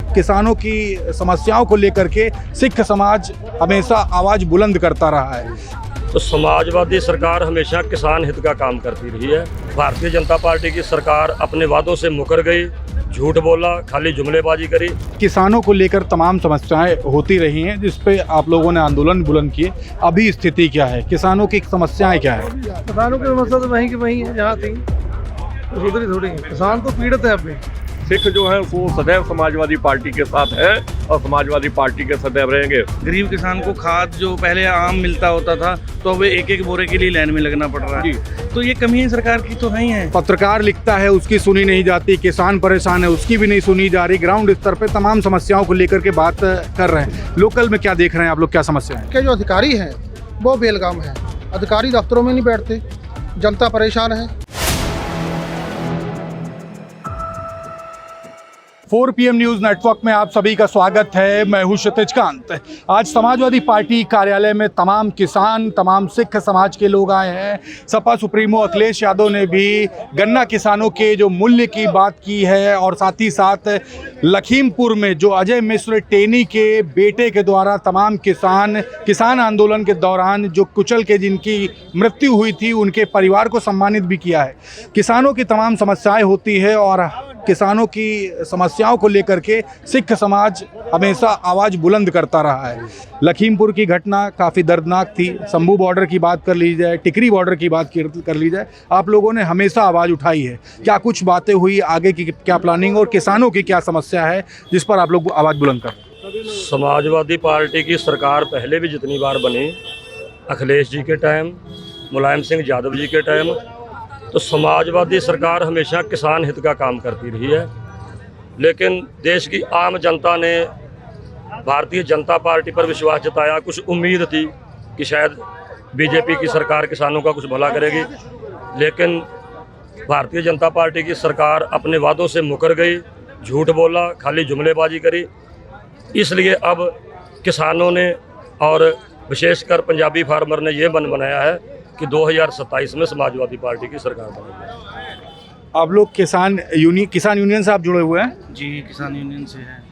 किसानों की समस्याओं को लेकर के सिख समाज हमेशा आवाज़ बुलंद करता रहा है। तो समाजवादी सरकार हमेशा किसान हित का काम करती रही है। भारतीय जनता पार्टी की सरकार अपने वादों से मुकर गई, झूठ बोला, खाली जुमलेबाजी करी। किसानों को लेकर तमाम समस्याएं होती रही हैं जिस पे आप लोगों ने आंदोलन बुलंद किए। अभी स्थिति क्या है, किसानों की समस्याएं क्या है? किसानों की समस्या तो वहीं की वहीं है जहाँ थी, सुधरी थोड़ी है। किसान तो पीड़ित है अभी। सिख जो है वो सदैव समाजवादी पार्टी के साथ है और समाजवादी पार्टी के सदैव रहेंगे। गरीब किसान को खाद जो पहले आम मिलता होता था तो अब एक एक बोरे के लिए लाइन में लगना पड़ रहा है। तो ये कमी है सरकार की तो है ही है। पत्रकार लिखता है उसकी सुनी नहीं जाती, किसान परेशान है उसकी भी नहीं सुनी जा रही। ग्राउंड स्तर पे तमाम समस्याओं को लेकर के बात कर रहे हैं। लोकल में क्या देख रहे हैं आप लोग, क्या समस्या है? के जो अधिकारी हैं वो बेलगाम है। अधिकारी दफ्तरों में नहीं बैठते, जनता परेशान है। 4 PM न्यूज़ नेटवर्क में आप सभी का स्वागत है। मैं हूं क्षितिज कांत। आज समाजवादी पार्टी कार्यालय में तमाम किसान, तमाम सिख समाज के लोग आए हैं। सपा सुप्रीमो अखिलेश यादव ने भी गन्ना किसानों के जो मूल्य की बात की है और साथ ही साथ लखीमपुर में जो अजय मिश्र टेनी के बेटे के द्वारा तमाम किसान आंदोलन के दौरान जो कुचल के जिनकी मृत्यु हुई थी उनके परिवार को सम्मानित भी किया है। किसानों की तमाम समस्याएं होती है और किसानों की समस्याओं को लेकर के सिख समाज हमेशा आवाज़ बुलंद करता रहा है। लखीमपुर की घटना काफ़ी दर्दनाक थी। शंभू बॉर्डर की बात कर ली जाए, टिकरी बॉर्डर की बात कर ली जाए, आप लोगों ने हमेशा आवाज़ उठाई है। क्या कुछ बातें हुई, आगे की क्या प्लानिंग और किसानों की क्या समस्या है जिस पर आप लोग आवाज़ बुलंद कर रहे हैं? समाजवादी पार्टी की सरकार पहले भी जितनी बार बनी, अखिलेश जी के टाइम, मुलायम सिंह यादव जी के टाइम, तो समाजवादी सरकार हमेशा किसान हित का काम करती रही है। लेकिन देश की आम जनता ने भारतीय जनता पार्टी पर विश्वास जताया। कुछ उम्मीद थी कि शायद बीजेपी की सरकार किसानों का कुछ भला करेगी, लेकिन भारतीय जनता पार्टी की सरकार अपने वादों से मुकर गई, झूठ बोला, खाली जुमलेबाजी करी। इसलिए अब किसानों ने और विशेषकर पंजाबी फार्मर ने ये मन बनाया है कि 2027 में समाजवादी पार्टी की सरकार बनेगी। आप लोग किसान यूनियन से आप जुड़े हुए हैं? जी, किसान यूनियन से है।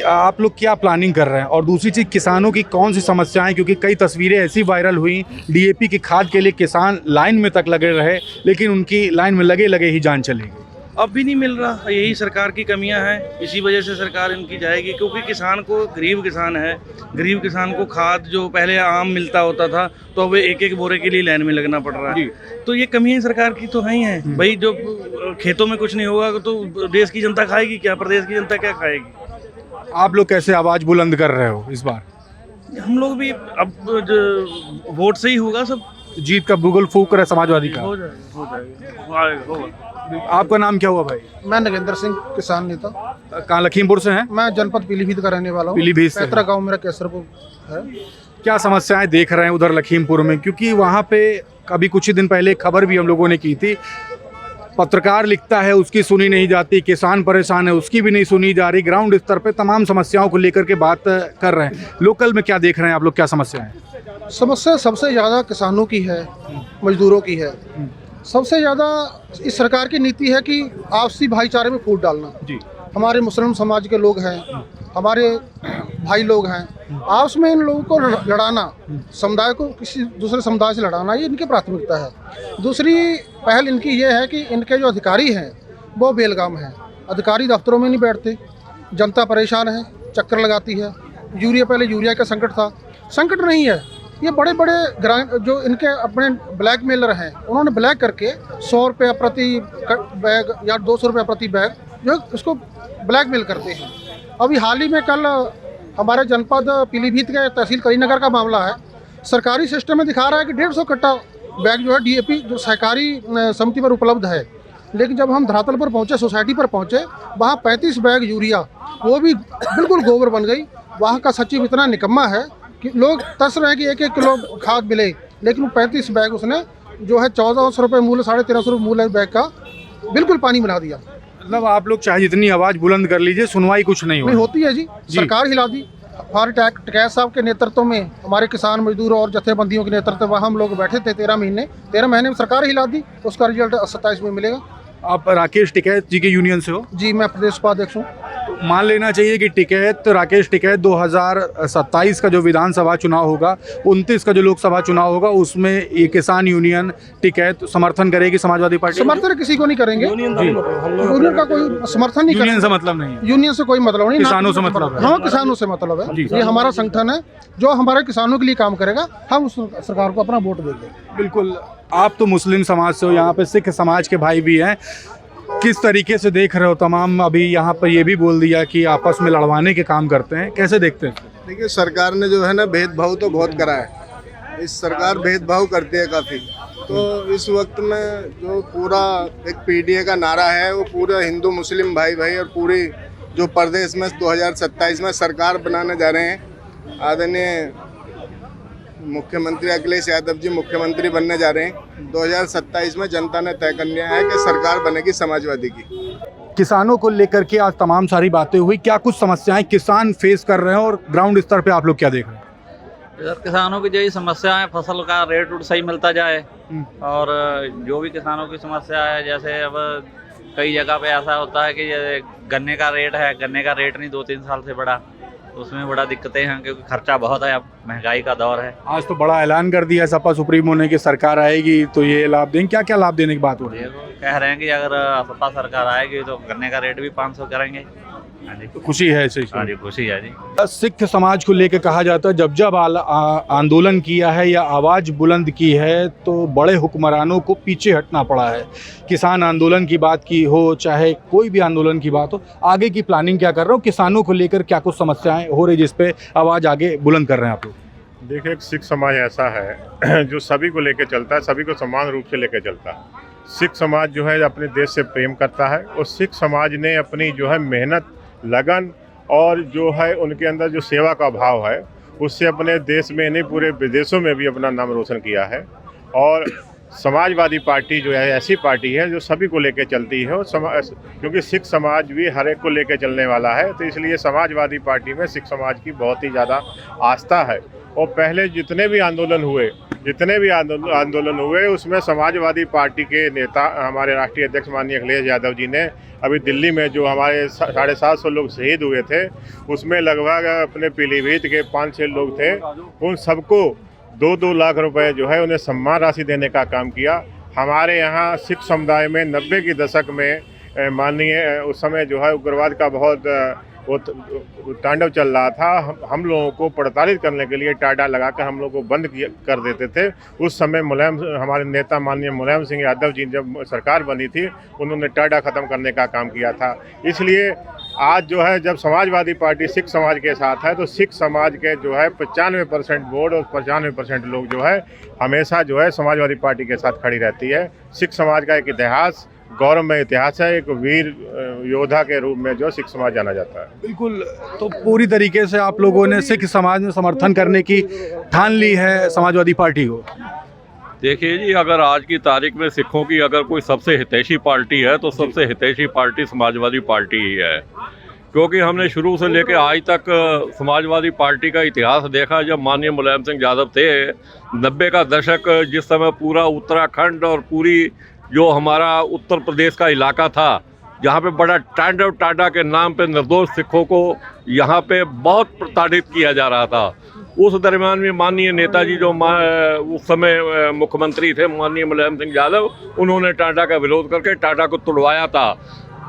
आप लोग क्या प्लानिंग कर रहे हैं? और दूसरी चीज़, किसानों की कौन सी समस्याएं, क्योंकि कई तस्वीरें ऐसी वायरल हुई, डीएपी की खाद के लिए किसान लाइन में तक लगे रहे लेकिन उनकी लाइन में लगे लगे ही जान चली गई। अब भी नहीं मिल रहा, यही सरकार की कमियां हैं। इसी वजह से सरकार इनकी जाएगी, क्योंकि किसान को, गरीब किसान है, गरीब किसान को खाद जो पहले आम मिलता होता था तो अब एक एक बोरे के लिए लाइन में लगना पड़ रहा है। तो ये कमियां सरकार की तो है ही है। भाई जो खेतों में कुछ नहीं होगा तो देश की जनता खाएगी क्या, प्रदेश की जनता क्या खाएगी? आप लोग कैसे आवाज़ बुलंद कर रहे हो इस बार? हम लोग भी अब वोट से ही होगा सब। जीत का बुगल फूक रहे समाजवादी का। हो जाएगा, होगा। आपका नाम क्या हुआ भाई? मैं नगेंद्र सिंह, किसान नेता। कहाँ, लखीमपुर से हैं? मैं जनपद पीलीभीत का रहने वाला हूँ। पीलीभीत से? पैतृक गाँव मेरा केसरपुर है। क्या समस्याएं देख रहे हैं उधर लखीमपुर में? क्योंकि वहाँ पे अभी कुछ ही दिन पहले खबर भी हम लोगों ने की थी, पत्रकार लिखता है उसकी सुनी नहीं जाती, किसान परेशान है उसकी भी नहीं सुनी जा रही। ग्राउंड स्तर पे तमाम समस्याओं को लेकर के बात कर रहे हैं। लोकल में क्या देख रहे हैं आप लोग, क्या समस्या है? समस्या सबसे ज़्यादा किसानों की है, मजदूरों की है। सबसे ज़्यादा इस सरकार की नीति है कि आपसी भाईचारे में फूट डालना। जी, हमारे मुस्लिम समाज के लोग हैं, हमारे भाई लोग हैं, आपस में इन लोगों को लड़ाना, समुदाय को किसी दूसरे समुदाय से लड़ाना, ये इनकी प्राथमिकता है। दूसरी पहल इनकी ये है कि इनके जो अधिकारी हैं वो बेलगाम हैं। अधिकारी दफ्तरों में नहीं बैठते, जनता परेशान है, चक्कर लगाती है। पहले यूरिया का संकट था, संकट नहीं है। ये बड़े बड़े जो इनके अपने ब्लैक मेलर हैं, उन्होंने ब्लैक करके 100 रुपये प्रति बैग या 200 रुपये प्रति बैग जो इसको ब्लैक मेल करते हैं। अभी हाल ही में कल हमारे जनपद पीलीभीत के तहसील करीनगर का मामला है। सरकारी सिस्टम में दिखा रहा है कि 150 कट्टा बैग जो है डीएपी जो सहकारी समिति पर उपलब्ध है, लेकिन जब हम धरातल पर पहुँचे, सोसाइटी पर पहुँचे, वहाँ 35 बैग यूरिया, वो भी बिल्कुल गोबर बन गई। वहाँ का सचिव इतना निकम्मा है कि लोग तरस रहे हैं कि 1-1 किलो खाद मिले, लेकिन 35 बैग उसने जो है 1400 रुपये मूल्य, 1350 रुपये मूल्य बैग का बिल्कुल पानी बना दिया। मतलब आप लोग चाहे जितनी आवाज़ बुलंद कर लीजिए, सुनवाई कुछ नहीं होती है जी। सरकार हिला दी। हमारे टकैत साहब के नेतृत्व में हमारे किसान मजदूर और जथेबंदियों के नेतृत्व में हम लोग बैठे थे 13 महीने में सरकार हिला दी। उसका रिजल्ट 27 में मिलेगा। आप राकेश टिकैत जी के यूनियन से हो? जी, मैं प्रदेश उपाध्यक्ष हूँ। मान लेना चाहिए कि टिकैत राकेश टिकैत 2027 का जो विधानसभा चुनाव होगा, 29 का जो लोकसभा चुनाव होगा, उसमें ये किसान यूनियन टिकैत समर्थन करेगी समाजवादी पार्टी? समर्थन किसी को नहीं करेंगे, यूनियन का कोई समर्थन नहीं यूनियन करेगा। से मतलब नहीं है, यूनियन से कोई मतलब नहीं, किसानों से मतलब है। हाँ, किसानों से मतलब है। ये हमारा संगठन है जो हमारे किसानों के लिए काम करेगा, हम उस सरकार को अपना वोट देंगे। बिल्कुल। आप तो मुस्लिम समाज से हो, यहाँ पे सिख समाज के भाई भी हैं, किस तरीके से देख रहे हो? तमाम अभी यहाँ पर ये भी बोल दिया कि आपस में लड़वाने के काम करते हैं, कैसे देखते हैं? देखिए, सरकार ने जो है ना भेदभाव तो बहुत करा है। इस सरकार भेदभाव करती है काफ़ी। तो इस वक्त में जो पूरा एक पीडीए का नारा है, वो पूरा हिंदू मुस्लिम भाई भाई और पूरी जो प्रदेश में 2027 में सरकार बनाने जा रहे हैं, आदरणीय मुख्यमंत्री अखिलेश यादव जी मुख्यमंत्री बनने जा रहे हैं। 2027 में जनता ने तय कर लिया है कि सरकार बनेगी समाजवादी की। किसानों को लेकर के आज तमाम सारी बातें हुई, क्या कुछ समस्याएं किसान फेस कर रहे हैं और ग्राउंड स्तर पे आप लोग क्या देख रहे हैं? इधर किसानों की यही समस्या है, फसल का रेट उट सही मिलता जाए, और जो भी किसानों की समस्या है, जैसे अब कई जगह पे ऐसा होता है कि ये गन्ने का रेट है, गन्ने का रेट नहीं 2-3 साल से बढ़ा, उसमें बड़ा दिक्कतें हैं क्योंकि खर्चा बहुत है, अब महंगाई का दौर है। आज तो बड़ा ऐलान कर दिया सपा सुप्रीमो होने की, सरकार आएगी तो ये लाभ देंगे, क्या क्या लाभ देने की बात हो रही है? कह रहे हैं कि अगर सपा सरकार आएगी तो गन्ने का रेट भी 500 करेंगे। हाँ जी, खुशी है इसे? हाँ जी, खुशी है जी। सिख समाज को लेकर कहा जाता है जब जब आंदोलन किया है या आवाज़ बुलंद की है तो बड़े हुक्मरानों को पीछे हटना पड़ा है। किसान आंदोलन की बात की हो, चाहे कोई भी आंदोलन की बात हो, आगे की प्लानिंग क्या कर रहे हो? किसानों को लेकर क्या कुछ समस्याएं हो रही जिस पे आवाज़ आगे बुलंद कर रहे हैं आप लोग? देखिए, एक सिख समाज ऐसा है जो सभी को लेकर चलता है, सभी को समान रूप से लेकर चलता है। सिख समाज जो है अपने देश से प्रेम करता है, और सिख समाज ने अपनी जो है मेहनत, लगन और जो है उनके अंदर जो सेवा का भाव है, उससे अपने देश में नहीं पूरे विदेशों में भी अपना नाम रोशन किया है। और समाजवादी पार्टी जो है ऐसी पार्टी है जो सभी को लेकर चलती है, और क्योंकि सिख समाज भी हर एक को लेकर चलने वाला है, तो इसलिए समाजवादी पार्टी में सिख समाज की बहुत ही ज़्यादा आस्था है। और पहले जितने भी आंदोलन हुए उसमें समाजवादी पार्टी के नेता, हमारे राष्ट्रीय अध्यक्ष माननीय अखिलेश यादव जी ने अभी दिल्ली में जो हमारे 750 लोग शहीद हुए थे, उसमें लगभग अपने पीलीभीत के 5-6 लोग थे, उन सबको 2-2 लाख रुपए जो है उन्हें सम्मान राशि देने का काम किया। हमारे यहाँ सिख समुदाय में 90 के दशक में माननीय उस समय जो है उग्रवाद का बहुत वो तांडव चल रहा था। हम लोगों को प्रताड़ित करने के लिए टाडा लगाकर हम लोगों को बंद कर देते थे। उस समय हमारे नेता माननीय मुलायम सिंह यादव जी जब सरकार बनी थी, उन्होंने टाडा ख़त्म करने का काम किया था। इसलिए आज जो है जब समाजवादी पार्टी सिख समाज के साथ है, तो सिख समाज के जो है 95% वोट और 95% लोग जो है हमेशा जो है समाजवादी पार्टी के साथ खड़ी रहती है। सिख समाज का एक इतिहास, गौरवमय इतिहास है, एक वीर योद्धा के रूप में जो सिख समाज जाना जाता है। बिल्कुल। तो पूरी तरीके से आप लोगों ने सिख समाज में समर्थन करने की ठान ली है समाजवादी पार्टी को? देखिए जी, अगर आज की तारीख में सिखों की अगर कोई सबसे हितैषी पार्टी है तो सबसे हितैषी पार्टी समाजवादी पार्टी ही है, क्योंकि हमने शुरू से लेकर आज तक समाजवादी पार्टी का इतिहास देखा। जब माननीय मुलायम सिंह यादव थे, 90 का दशक, जिस समय पूरा उत्तराखंड और पूरी जो हमारा उत्तर प्रदेश का इलाका था, जहाँ पे बड़ा तांडव टाडा के नाम पे निर्दोष सिखों को यहाँ पे बहुत प्रताड़ित किया जा रहा था, उस दरमियान में माननीय नेताजी जो उस समय मुख्यमंत्री थे माननीय मुलायम सिंह यादव, उन्होंने टाडा का विरोध करके टाडा को तुड़वाया था।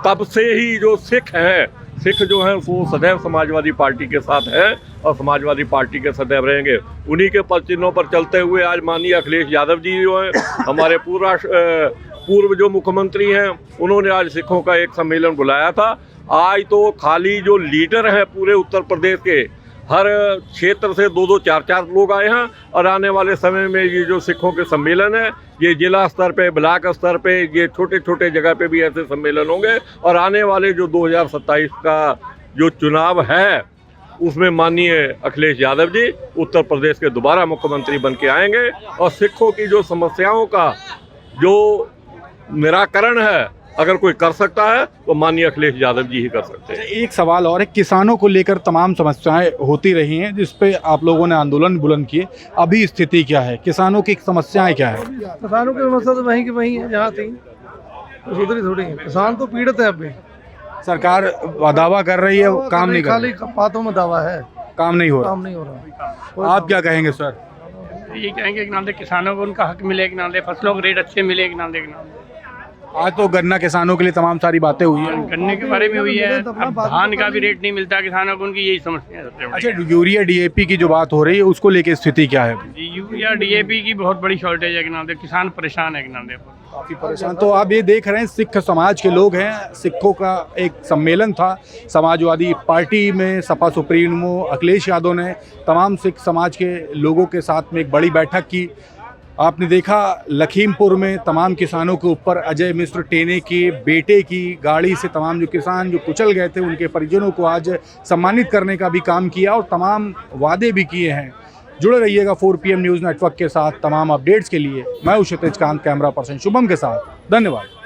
तब से ही जो सिख हैं, सिख जो हैं वो सदैव समाजवादी पार्टी के साथ है और समाजवादी पार्टी के सदैव रहेंगे। उन्हीं के पद चिन्हों पर चलते हुए आज माननीय अखिलेश यादव जी जो हैं, हमारे पूर्व जो मुख्यमंत्री हैं, उन्होंने आज सिखों का एक सम्मेलन बुलाया था। आज तो खाली जो लीडर हैं पूरे उत्तर प्रदेश के, हर क्षेत्र से 2-2, 4-4 लोग आए हैं, और आने वाले समय में ये जो सिखों के सम्मेलन है, ये जिला स्तर पे, ब्लॉक स्तर पे, ये छोटे छोटे जगह पे भी ऐसे सम्मेलन होंगे। और आने वाले जो 2027 का जो चुनाव है, उसमें माननीय अखिलेश यादव जी उत्तर प्रदेश के दोबारा मुख्यमंत्री बन के आएंगे, और सिखों की जो समस्याओं का जो निराकरण है अगर कोई कर सकता है तो माननीय अखिलेश यादव जी ही कर सकते हैं। एक सवाल और है, किसानों को लेकर तमाम समस्याएं होती रही हैं जिस पे आप लोगों ने आंदोलन बुलंद किए, अभी स्थिति क्या है? किसानों की समस्याएं क्या है? किसानों की समस्या तो वहीं की वहीं है जहाँ थी, तो सुधरी थोड़ी है। किसान तो पीड़ित है अभी, सरकार दावा कर रही है, काम नहीं कर खाली रही, बातों में दावा है, काम नहीं हो रहा। काम नहीं हो रहा। आप क्या कहेंगे सर? ये कहेंगे कि नाम दे किसानों को उनका हक मिले, कि नाम दे फसलों के रेट अच्छे मिले, कि नाम दे आज तो गन्ना किसानों के लिए तमाम सारी बातें हुई हैं। गन्ने के बारे में हुई है। अब धान का भी रेट नहीं मिलता किसानों को, उनकी यही समस्या है सबसे अच्छा, बड़ी। यूरिया डीएपी की जो बात हो रही है उसको लेके स्थिति क्या है? यूरिया डीएपी की बहुत बड़ी शॉर्टेज है, कि नाम दे किसान परेशान है, कि नाम दे काफी परेशान। तो आप ये देख रहे हैं सिख समाज के लोग हैं, सिखों का एक सम्मेलन था समाजवादी पार्टी में। सपा सुप्रीमो अखिलेश यादव ने तमाम सिख समाज के लोगों के साथ में एक बड़ी बैठक की। आपने देखा लखीमपुर में तमाम किसानों के ऊपर अजय मिश्र टेने के बेटे की गाड़ी से तमाम जो किसान जो कुचल गए थे उनके परिजनों को आज सम्मानित करने का भी काम किया और तमाम वादे भी किए हैं। जुड़े रहिएगा 4 PM न्यूज़ नेटवर्क के साथ तमाम अपडेट्स के लिए। मैं हूं क्षितिज कांत, कैमरा पर्सन शुभम के साथ। धन्यवाद।